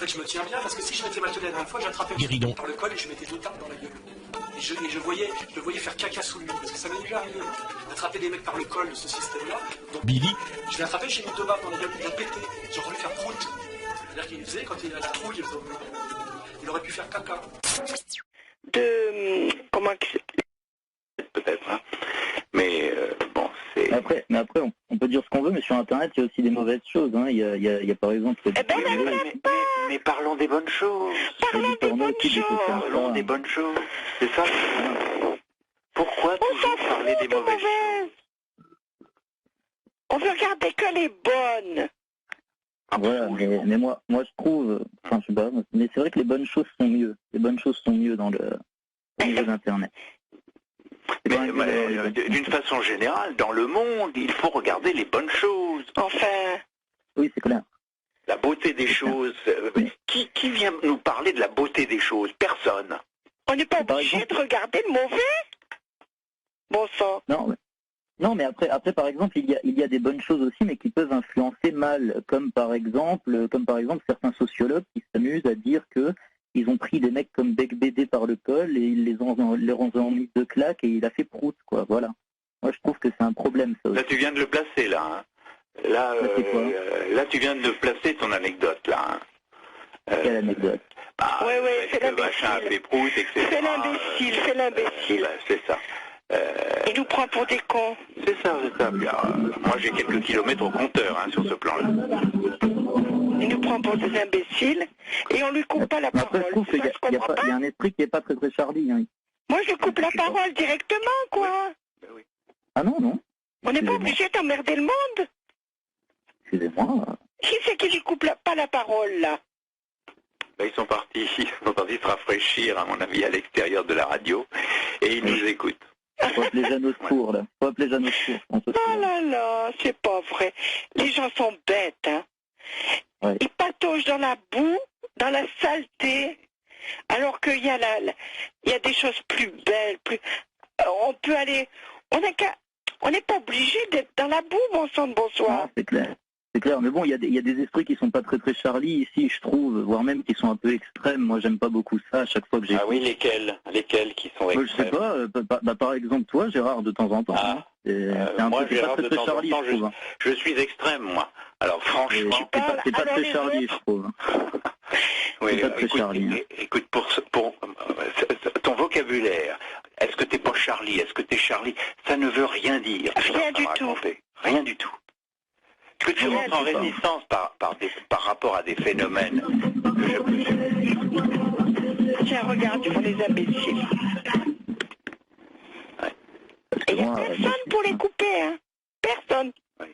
fait, je me tiens bien parce que si je m'étais mal tenu la dernière fois, j'attrapais Guéridon par le col et je mettais 2 tapes dans la gueule. Et je le voyais faire caca sous lui parce que ça m'est déjà arrivé d'attraper des mecs par le col de ce système-là. Donc, Billy. je l'ai attrapé, j'ai mis 2 baffes dans la gueule, il a pété. J'ai entendu faire prout. C'est-à-dire qu'il faisait quand il a la trouille, il aurait pu faire caca. Comment peut-être, hein. Mais bon, c'est... Mais après, on peut dire ce qu'on veut, mais sur Internet, il y a aussi des mauvaises choses. Hein. Il y a par exemple... Mais parlons des bonnes choses. Parlons des bonnes choses. Parlons des bonnes choses. C'est ça. Pourquoi toujours parler des mauvaises choses? On veut regarder que les bonnes. Voilà, mais moi je trouve, enfin je sais pas, mais c'est vrai que les bonnes choses sont mieux. Les bonnes choses sont mieux dans le au niveau d'Internet. Mais d'une façon générale, dans le monde, il faut regarder les bonnes choses. Enfin... Oui, c'est clair. La beauté des choses. Qui vient nous parler de la beauté des choses? Personne. On n'est pas obligé de regarder le mauvais. Bon sang. Non, mais après, par exemple, il y a des bonnes choses aussi, mais qui peuvent influencer mal, comme par exemple certains sociologues qui s'amusent à dire que ils ont pris des mecs comme Bec BD par le col et ils les ont mis de claques et il a fait prout, quoi. Voilà. Moi, je trouve que c'est un problème, ça aussi. Là, tu viens de le placer, là. Hein. Là, tu viens de placer ton anecdote, là. Hein. Quelle anecdote? Oui, c'est l'imbécile. Machin a fait prout, etc. C'est l'imbécile. C'est ça. Il nous prend pour des cons. C'est ça. Moi, j'ai quelques kilomètres au compteur, hein, sur ce plan-là. Il nous prend pour des imbéciles et on lui coupe pas la parole. Après, je trouve qu'il y a un esprit qui n'est pas très très Charlie. Hein. Moi, je lui coupe la parole directement, quoi. Oui. Ah non. On n'est pas obligé d'emmerder le monde. Excusez-moi. Qui c'est qui lui coupe pas la parole, là? Ben, ils sont partis se rafraîchir, à mon avis, à l'extérieur de la radio, et ils nous écoutent. Faut appeler Jeanne au secours, là. Faut appeler Jeanne au secours. Oh là, c'est pas vrai. Les gens sont bêtes, hein. Ouais. Ils pataugent dans la boue, dans la saleté, alors qu'il y a des choses plus belles, on peut aller... On n'est pas obligé d'être dans la boue, bon sang de bonsoir. Ah, c'est clair. C'est clair, mais bon, il y a des esprits qui sont pas très très Charlie ici, je trouve, voire même qui sont un peu extrêmes. Moi, j'aime pas beaucoup ça à chaque fois que j'ai... Ah oui, lesquels qui sont extrêmes? Je sais pas, par exemple, toi, Gérard, de temps en temps. Ah. Moi, Gérard, pas très, très Charlie, je trouve. Je suis extrême, moi. Alors, franchement... C'est pas très Charlie, je trouve. Oui, pas très Charlie. Écoute, pour ton vocabulaire, est-ce que t'es pas Charlie? Est-ce que t'es Charlie? Ça ne veut rien dire. Rien du tout. Rien du tout. Est-ce que tu rentres en résistance par rapport à des phénomènes que je peux suivre? Tiens, regarde, ils font les imbéciles. Ouais. Et il n'y a personne pour les couper, hein. Personne. Oui.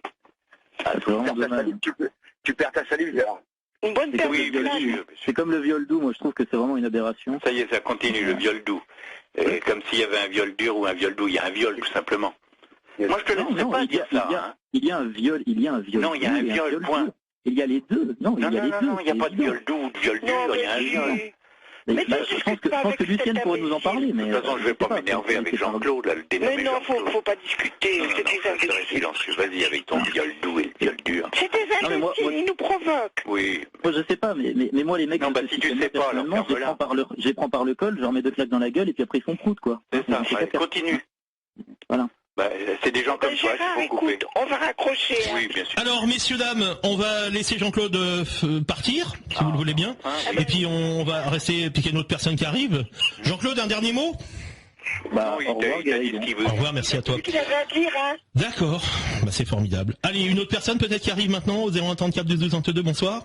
Tu perds ta salive, Gérard. Une bonne perte Oui, de bien salive. sûr. C'est comme le viol doux, moi je trouve que c'est vraiment une aberration. Ça y est, ça continue, le viol doux. Comme s'il y avait un viol dur ou un viol doux. Il y a un viol, tout simplement. Moi, je te laisserai pas dire ça. Il y a un viol. Non, il y a un viol, point. Il y a les deux. Non, il y a les deux. Non, il n'y a pas de viol doux ou de viol dur, il y a un viol. Je pense que Lucienne pourrait nous en parler. Mais de toute façon, je ne vais pas m'énerver avec Jean-Claude, là, le dénommé. Mais non, faut pas discuter. C'est des imbéciles. Vas-y, avec ton viol doux et le viol dur. C'est des imbéciles, ils nous provoquent. Oui. Moi, je sais pas, mais moi, les mecs... Non, si tu sais pas, alors je les prends par le col, je leur mets 2 claques dans la gueule, et puis après, ils font prout, quoi. C'est ça, continue. Voilà. C'est des gens comme toi qui vont couper. On va raccrocher. Oui, bien sûr. Alors, messieurs, dames, on va laisser Jean-Claude partir, si vous le voulez bien. Et puis, on va rester, puis qu'il y a une autre personne qui arrive. Jean-Claude, un dernier mot? Non, il a dit ce qu'il veut. Au revoir, merci à toi. C'est ce qu'il avait à dire, hein. D'accord, c'est formidable. Allez, une autre personne peut-être qui arrive maintenant au 0134 22 22, bonsoir.